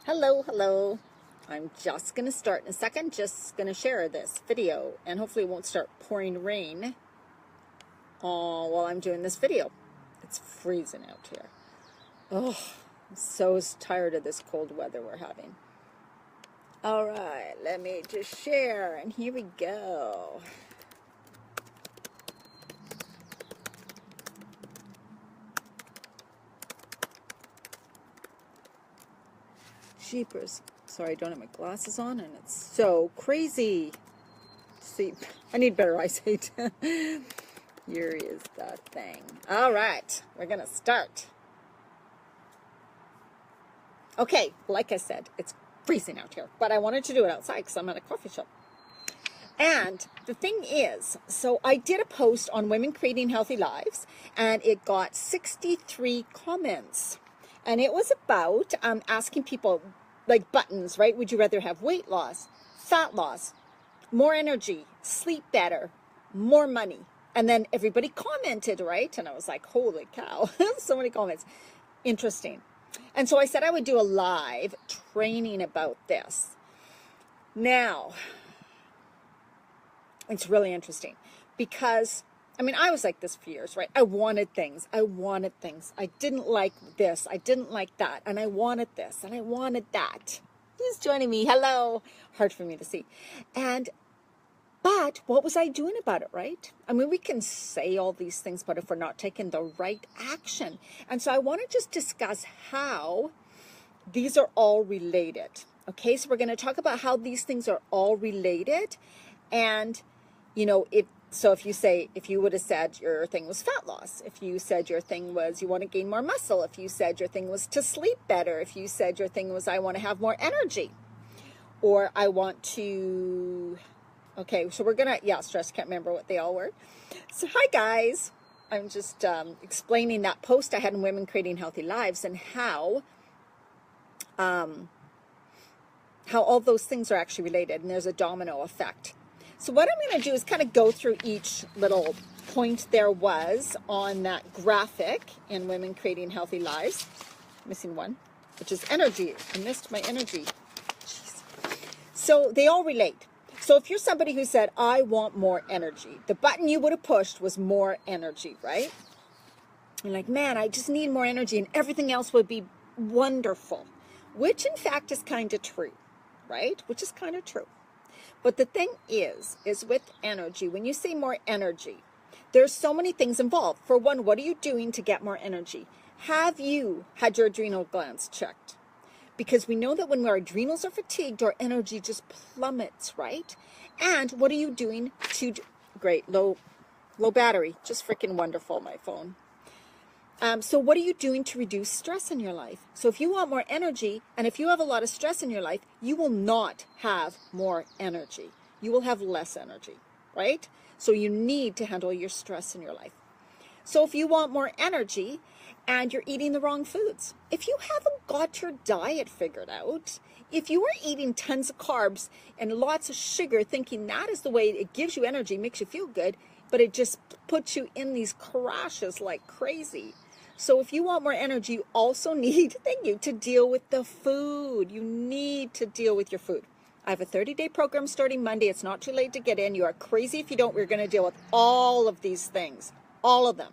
Hello. I'm just going to start in a second, just going to share this video, and hopefully it won't start pouring rain while I'm doing this video. It's freezing out here. Oh, I'm so tired of this cold weather we're having. All right, let me just share, and here we go. Jeepers. Sorry, I don't have my glasses on, and it's so crazy. See, I need better eyesight. Here is the thing. All right, we're going to start. Okay, like I said, it's freezing out here, but I wanted to do it outside because I'm at a coffee shop. And the thing is, so I did a post on women creating healthy lives, and it got 63 comments. And it was about asking people, like buttons, right? Would you rather have weight loss, fat loss, more energy, sleep better, more money? And then everybody commented, right? And I was like, holy cow, so many comments. Interesting. And so I said I would do a live training about this. Now, it's really interesting because, I mean, I was like this for years, right? I wanted things. I didn't like this. I didn't like that. And I wanted this and I wanted that. Who's joining me? Hello. Hard for me to see. But what was I doing about it, right? I mean, we can say all these things, but if we're not taking the right action. And so I want to just discuss how these are all related. Okay, so we're going to talk about how these things are all related. And, you know, if you would have said your thing was fat loss, if you said your thing was you want to gain more muscle, if you said your thing was to sleep better, if you said your thing was I want to have more energy, or I want to... Okay, so we're going to, stress, can't remember what they all were. So hi guys, I'm just explaining that post I had in Women Creating Healthy Lives and how all those things are actually related, and there's a domino effect. So what I'm going to do is kind of go through each little point there was on that graphic in Women Creating Healthy Lives. Missing one, which is energy. I missed my energy. Jeez. So they all relate. So if you're somebody who said, I want more energy, the button you would have pushed was more energy, right? You're like, man, I just need more energy and everything else would be wonderful, which in fact is kind of true, right? Which is kind of true. But the thing is with energy, when you say more energy, there's so many things involved. For one, what are you doing to get more energy? Have you had your adrenal glands checked? Because we know that when our adrenals are fatigued, our energy just plummets, right? And what are you doing to... Great, low battery. Just freaking wonderful, my phone. So what are you doing to reduce stress in your life? So if you want more energy, and if you have a lot of stress in your life, you will not have more energy. You will have less energy, right? So you need to handle your stress in your life. So if you want more energy and you're eating the wrong foods, if you haven't got your diet figured out, if you are eating tons of carbs and lots of sugar, thinking that is the way it gives you energy, makes you feel good, but it just puts you in these crashes like crazy. So if you want more energy, you also need, to deal with the food. You need to deal with your food. I have a 30-day program starting Monday. It's not too late to get in. You are crazy if you don't. We're going to deal with all of these things, all of them.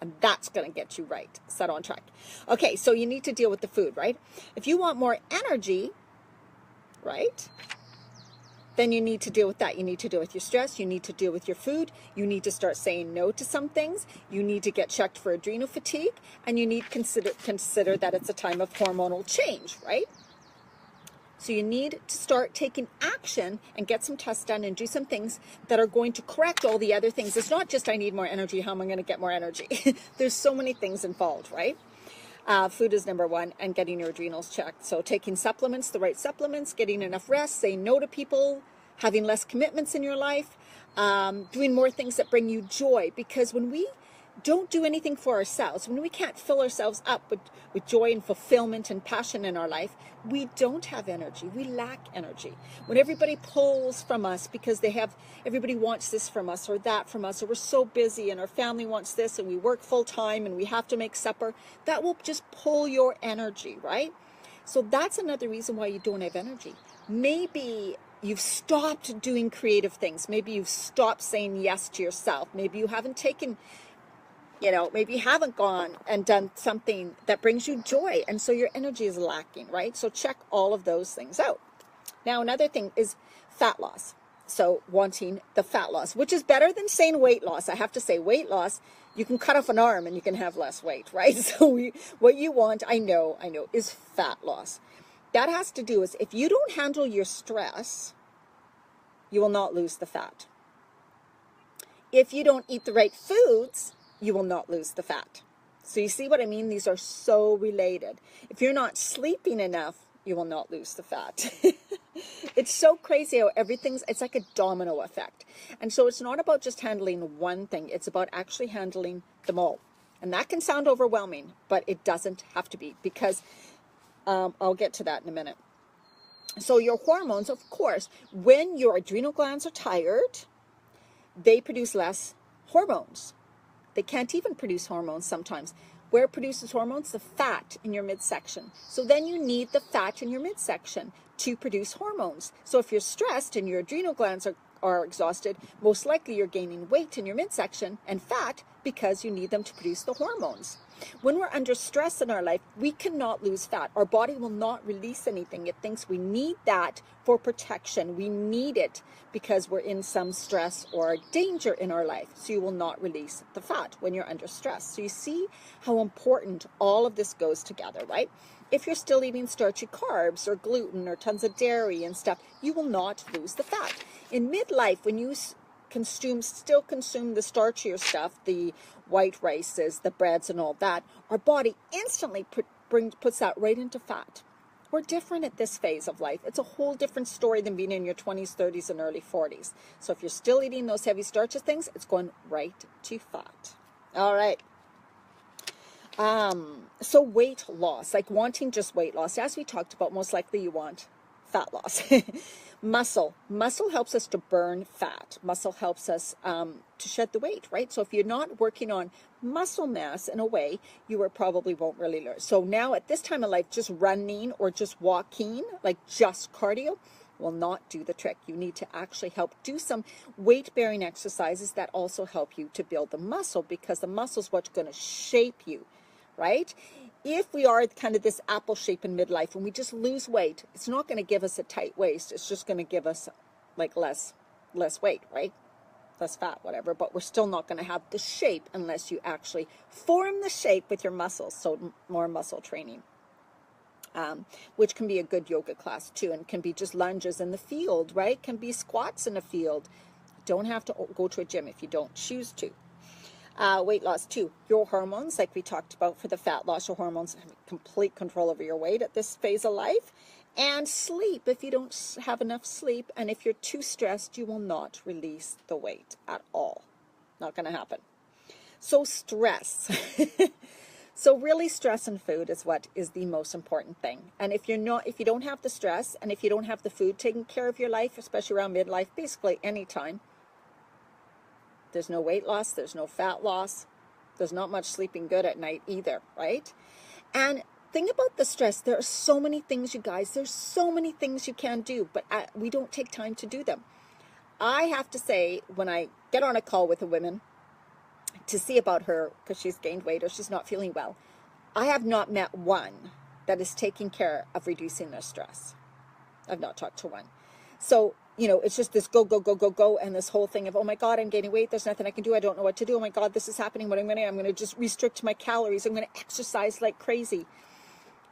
And that's going to get you right, set on track. Okay, so you need to deal with the food, right? If you want more energy, right, then you need to deal with that. You need to deal with your stress. You need to deal with your food. You need to start saying no to some things. You need to get checked for adrenal fatigue. And you need to consider that it's a time of hormonal change, right? So you need to start taking action and get some tests done and do some things that are going to correct all the other things. It's not just I need more energy, how am I going to get more energy? There's so many things involved, right? Food is number one, and getting your adrenals checked. So taking supplements, the right supplements, getting enough rest, saying no to people, having less commitments in your life, doing more things that bring you joy. Because when we don't do anything for ourselves, when we can't fill ourselves up with joy and fulfillment and passion in our life, we don't have energy. We lack energy. When everybody pulls from us because everybody wants this from us or that from us, or we're so busy and our family wants this and we work full time and we have to make supper, that will just pull your energy, right? So that's another reason why you don't have energy. Maybe you've stopped doing creative things. Maybe you've stopped saying yes to yourself. Maybe you haven't taken, maybe you haven't gone and done something that brings you joy. And so your energy is lacking, right? So check all of those things out. Now, another thing is fat loss. So wanting the fat loss, which is better than saying weight loss. I have to say weight loss, you can cut off an arm and you can have less weight, right? So what you want, I know, is fat loss. That has to do is if you don't handle your stress, you will not lose the fat. If you don't eat the right foods, you will not lose the fat. So you see what I mean? These are so related. If you're not sleeping enough, you will not lose the fat. It's so crazy how it's like a domino effect. And so it's not about just handling one thing. It's about actually handling them all. And that can sound overwhelming, but it doesn't have to be, because I'll get to that in a minute. So your hormones, of course, when your adrenal glands are tired, they produce less hormones. They can't even produce hormones sometimes. Where it produces hormones? The fat in your midsection. So then you need the fat in your midsection to produce hormones. So if you're stressed and your adrenal glands are exhausted, most likely you're gaining weight in your midsection and fat because you need them to produce the hormones. When we're under stress in our life, we cannot lose fat. Our body will not release anything. It thinks we need that for protection. We need it because we're in some stress or danger in our life. So you will not release the fat when you're under stress. So you see how important all of this goes together, right? If you're still eating starchy carbs or gluten or tons of dairy and stuff, you will not lose the fat. In midlife, when you still consume the starchier stuff, the white rices, the breads and all that, our body instantly puts that right into fat. We're different at this phase of life. It's a whole different story than being in your 20s, 30s, and early 40s. So if you're still eating those heavy starches things, it's going right to fat. All right. So weight loss, like wanting just weight loss, as we talked about, most likely you want fat loss. Muscle helps us to burn fat. Muscle helps us to shed the weight, right? So if you're not working on muscle mass in a way, you probably won't really learn. So now at this time of life, just running or just walking, like just cardio, will not do the trick. You need to actually help do some weight-bearing exercises that also help you to build the muscle, because the muscle is what's going to shape you, right? If we are kind of this apple shape in midlife and we just lose weight, it's not going to give us a tight waist. It's just going to give us like less weight, right? Less fat, whatever. But we're still not going to have the shape unless you actually form the shape with your muscles. So more muscle training, which can be a good yoga class too, and can be just lunges in the field, right? Can be squats in a field. Don't have to go to a gym if you don't choose to. Weight loss too. Your hormones, like we talked about for the fat loss, your hormones have complete control over your weight at this phase of life. And sleep. If you don't have enough sleep and if you're too stressed, you will not release the weight at all. Not going to happen. So stress. So really stress and food is what is the most important thing. And if you don't have the stress and if you don't have the food taking care of your life, especially around midlife, basically any time, there's no weight loss, there's no fat loss, there's not much sleeping good at night either, right? And think about the stress. There are so many things, you guys. There's so many things you can do, but we don't take time to do them. I have to say, when I get on a call with a woman to see about her, because she's gained weight or she's not feeling well, I have not met one that is taking care of reducing their stress. I've not talked to one. So, it's just this go, and this whole thing of, oh my God, I'm gaining weight. There's nothing I can do. I don't know what to do. Oh my God, this is happening. What I'm going to just restrict my calories. I'm going to exercise like crazy.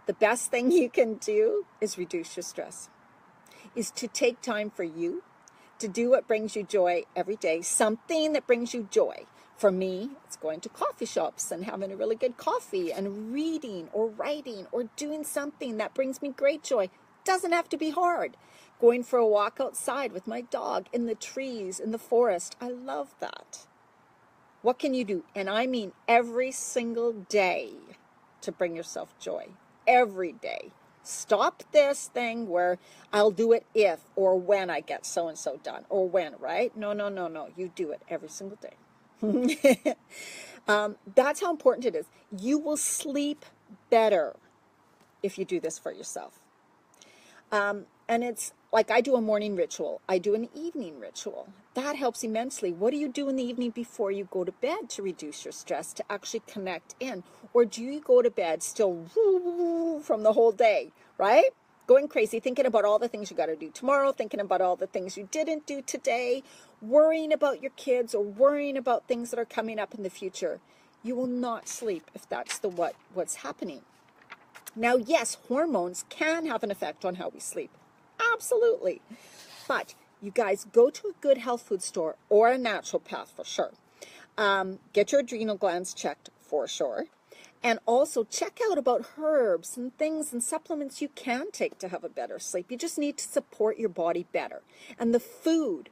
The best thing you can do is reduce your stress, is to take time for you, to do what brings you joy every day, something that brings you joy. For me, it's going to coffee shops and having a really good coffee and reading or writing or doing something that brings me great joy. Doesn't have to be hard. Going for a walk outside with my dog in the trees, in the forest. I love that. What can you do? And I mean every single day to bring yourself joy. Every day. Stop this thing where I'll do it if or when I get so-and-so done. Or when, right? No. You do it every single day. That's how important it is. You will sleep better if you do this for yourself. And it's like I do a morning ritual. I do an evening ritual. That helps immensely. What do you do in the evening before you go to bed to reduce your stress, to actually connect in? Or do you go to bed still from the whole day, right? Going crazy, thinking about all the things you got to do tomorrow, thinking about all the things you didn't do today, worrying about your kids or worrying about things that are coming up in the future. You will not sleep if that's what's happening. Now, yes, hormones can have an effect on how we sleep. Absolutely. But you guys, go to a good health food store or a naturopath for sure. Get your adrenal glands checked for sure. And also check out about herbs and things and supplements you can take to have a better sleep. You just need to support your body better. And the food,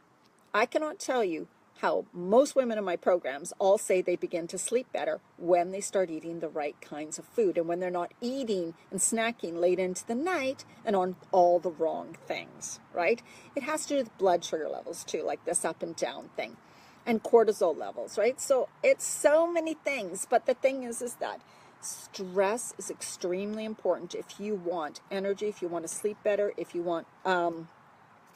I cannot tell you how most women in my programs all say they begin to sleep better when they start eating the right kinds of food and when they're not eating and snacking late into the night and on all the wrong things, right? It has to do with blood sugar levels too, like this up and down thing, and cortisol levels, right? So it's so many things, but the thing is that stress is extremely important if you want energy, if you want to sleep better, if you want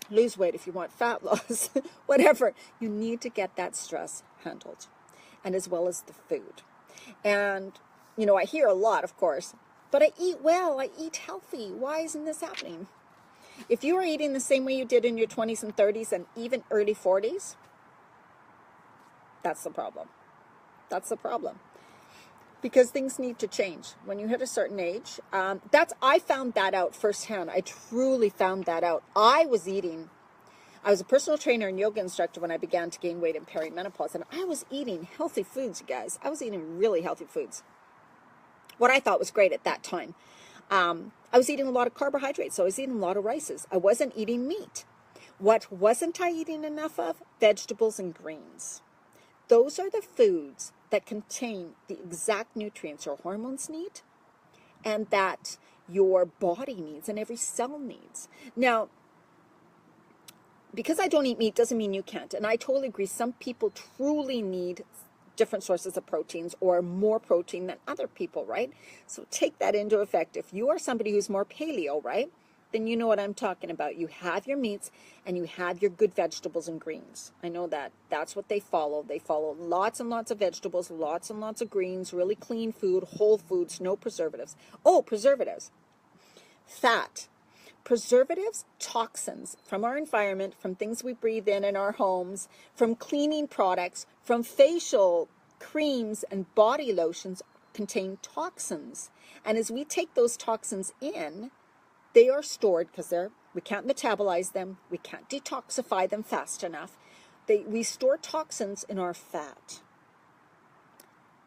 lose weight, if you want fat loss, whatever, you need to get that stress handled, and as well as the food. And, you know, I hear a lot, of course, but I eat well, I eat healthy. Why isn't this happening? If you are eating the same way you did in your 20s and 30s and even early 40s, that's the problem. That's the problem. Because things need to change when you hit a certain age. I found that out firsthand. I truly found that out. I was a personal trainer and yoga instructor when I began to gain weight in perimenopause, and I was eating healthy foods, you guys. I was eating really healthy foods. What I thought was great at that time. I was eating a lot of carbohydrates, so I was eating a lot of rices. I wasn't eating meat. What wasn't I eating enough of? Vegetables and greens. Those are the foods that contain the exact nutrients your hormones need and that your body needs and every cell needs. Now, because I don't eat meat doesn't mean you can't. And I totally agree. Some people truly need different sources of proteins or more protein than other people, right? So take that into effect. If you are somebody who's more paleo, right, then you know what I'm talking about. You have your meats and you have your good vegetables and greens. I know that. That's what they follow. They follow lots and lots of vegetables, lots and lots of greens, really clean food, whole foods, no preservatives. Oh, preservatives. Fat. Preservatives, toxins from our environment, from things we breathe in our homes, from cleaning products, from facial creams and body lotions contain toxins. And as we take those toxins in, they are stored because we can't metabolize them. We can't detoxify them fast enough. We store toxins in our fat.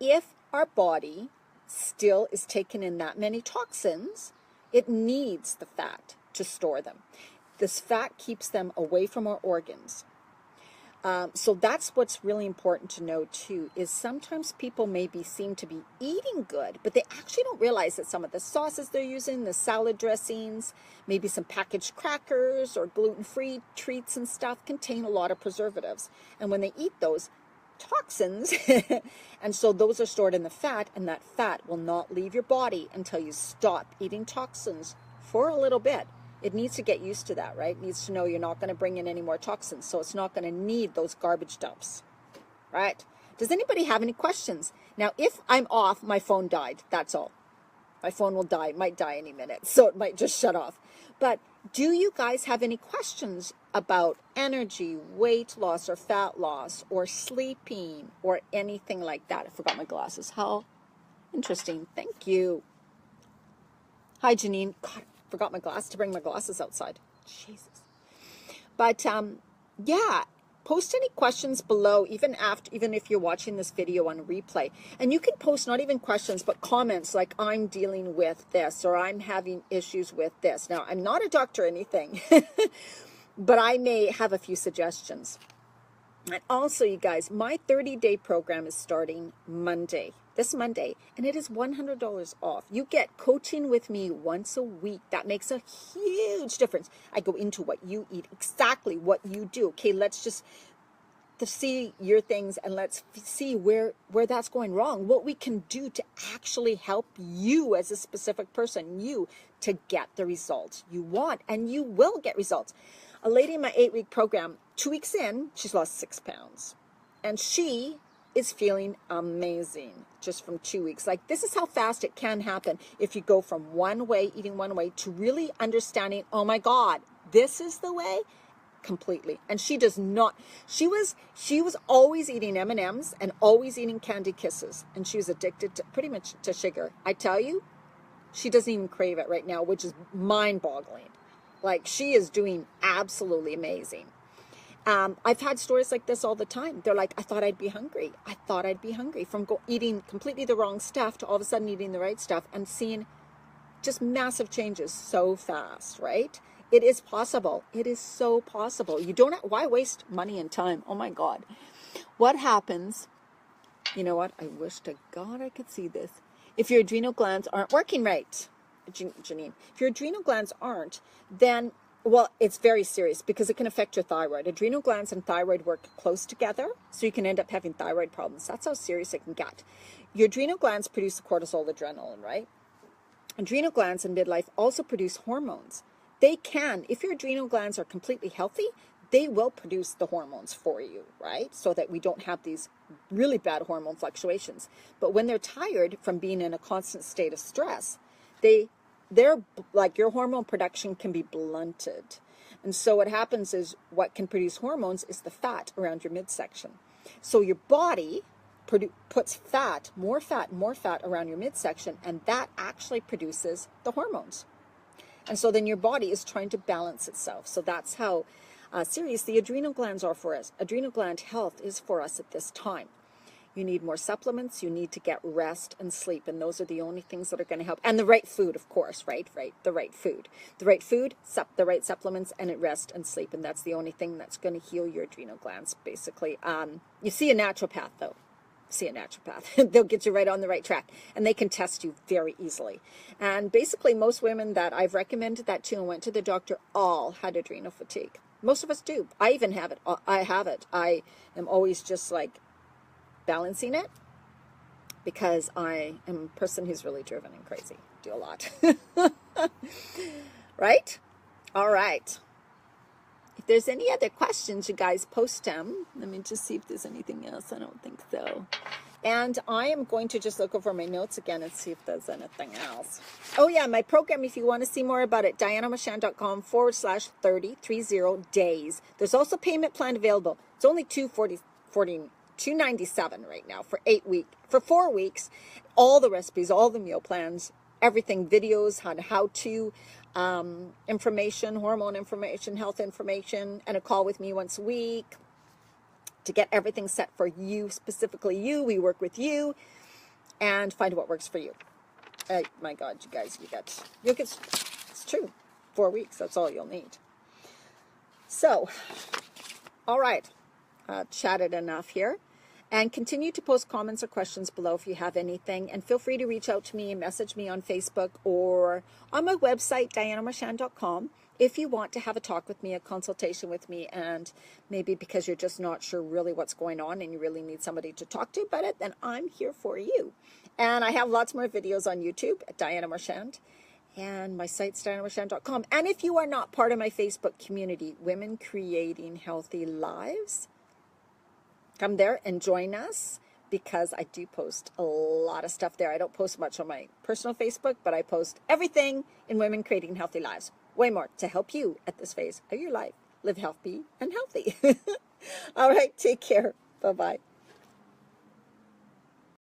If our body still is taking in that many toxins, it needs the fat to store them. This fat keeps them away from our organs. So that's what's really important to know too, is sometimes people seem to be eating good, but they actually don't realize that some of the sauces they're using, the salad dressings, maybe some packaged crackers or gluten-free treats and stuff contain a lot of preservatives. And when they eat those toxins, and so those are stored in the fat, and that fat will not leave your body until you stop eating toxins for a little bit. It needs to get used to that, right? It needs to know you're not going to bring in any more toxins, so it's not going to need those garbage dumps, right? Does anybody have any questions? Now, if I'm off, my phone died. That's all. My phone will die. It might die any minute, so it might just shut off. But do you guys have any questions about energy, weight loss, or fat loss, or sleeping, or anything like that? I forgot my glasses. How interesting. Thank you. Hi, Janine. God, forgot my glass to bring my glasses outside. Jesus. But yeah, post any questions below, even if you're watching this video on replay. And you can post not even questions, but comments like, I'm dealing with this, or I'm having issues with this. Now, I'm not a doctor or anything, but I may have a few suggestions. And also, you guys, my 30-day program is starting this Monday, and it is $100 off. You get coaching with me once a week. That makes a huge difference. I go into what you eat, exactly what you do. Okay, let's just see your things, and let's see where that's going wrong, what we can do to actually help you as a specific person, you, to get the results you want, and you will get results. A lady in my 8-week program, 2 weeks in, she's lost 6 pounds, and she is feeling amazing just from 2 weeks. Like, this is how fast it can happen if you go from one way, eating one way, to really understanding, oh my God, this is the way. Completely. And she does not, she was always eating M&Ms and always eating candy kisses, and she was addicted to pretty much to sugar. I tell you, she doesn't even crave it right now, which is mind-boggling. Like, she is doing absolutely amazing. I've had stories like this all the time. They're like, I thought I'd be hungry. I thought I'd be hungry, from eating completely the wrong stuff to all of a sudden eating the right stuff and seeing just massive changes so fast, right? It is possible. It is so possible. You don't have, why waste money and time? Oh my God. What happens? You know what? I wish to God I could see this. If your adrenal glands aren't working right, Janine, if your adrenal glands aren't, then, well, it's very serious because it can affect your thyroid. Adrenal glands and thyroid work close together, so you can end up having thyroid problems. That's how serious it can get. Your adrenal glands produce the cortisol, adrenaline, right? Adrenal glands in midlife also produce hormones. They can, if your adrenal glands are completely healthy, they will produce the hormones for you, right? So that we don't have these really bad hormone fluctuations. But when they're tired from being in a constant state of stress, they're like, your hormone production can be blunted. And so what happens is, what can produce hormones is the fat around your midsection. So your body puts fat, more fat around your midsection, and that actually produces the hormones. And so then your body is trying to balance itself. So that's how serious the adrenal glands are for us. Adrenal gland health is for us at this time. You need more supplements. You need to get rest and sleep. And those are the only things that are going to help. And the right food, of course, right? The right food. The right food, the right supplements, and rest and sleep. And that's the only thing that's going to heal your adrenal glands, basically. You see a naturopath, though. See a naturopath. They'll get you right on the right track, and they can test you very easily. And basically, most women that I've recommended that to and went to the doctor all had adrenal fatigue. Most of us do. I even have it. I have it. I am always just like balancing it, because I am a person who's really driven and crazy. Do a lot. Right? All right. If there's any other questions, you guys post them. Let me just see if there's anything else. I don't think so. And I am going to just look over my notes again and see if there's anything else. Oh yeah, my program, if you want to see more about it, dianamarchand.com/30 days. There's also payment plan available. It's only $297 right now for 4 weeks. All the recipes, all the meal plans, everything, videos on how to, information, hormone information, health information, and a call with me once a week to get everything set for you, specifically you. We work with you and find what works for you. My God, you guys, you'll get, it's true, 4 weeks, that's all you'll need. So, all right, chatted enough here. And continue to post comments or questions below if you have anything. And feel free to reach out to me and message me on Facebook or on my website, dianamarchand.com, if you want to have a talk with me, a consultation with me, and maybe because you're just not sure really what's going on and you really need somebody to talk to about it, then I'm here for you. And I have lots more videos on YouTube at Diana Marchand. And my site's dianamarchand.com. And if you are not part of my Facebook community, Women Creating Healthy Lives, come there and join us, because I do post a lot of stuff there. I don't post much on my personal Facebook, but I post everything in Women Creating Healthy Lives. Way more to help you at this phase of your life. Live healthy and healthy. All right, take care. Bye-bye.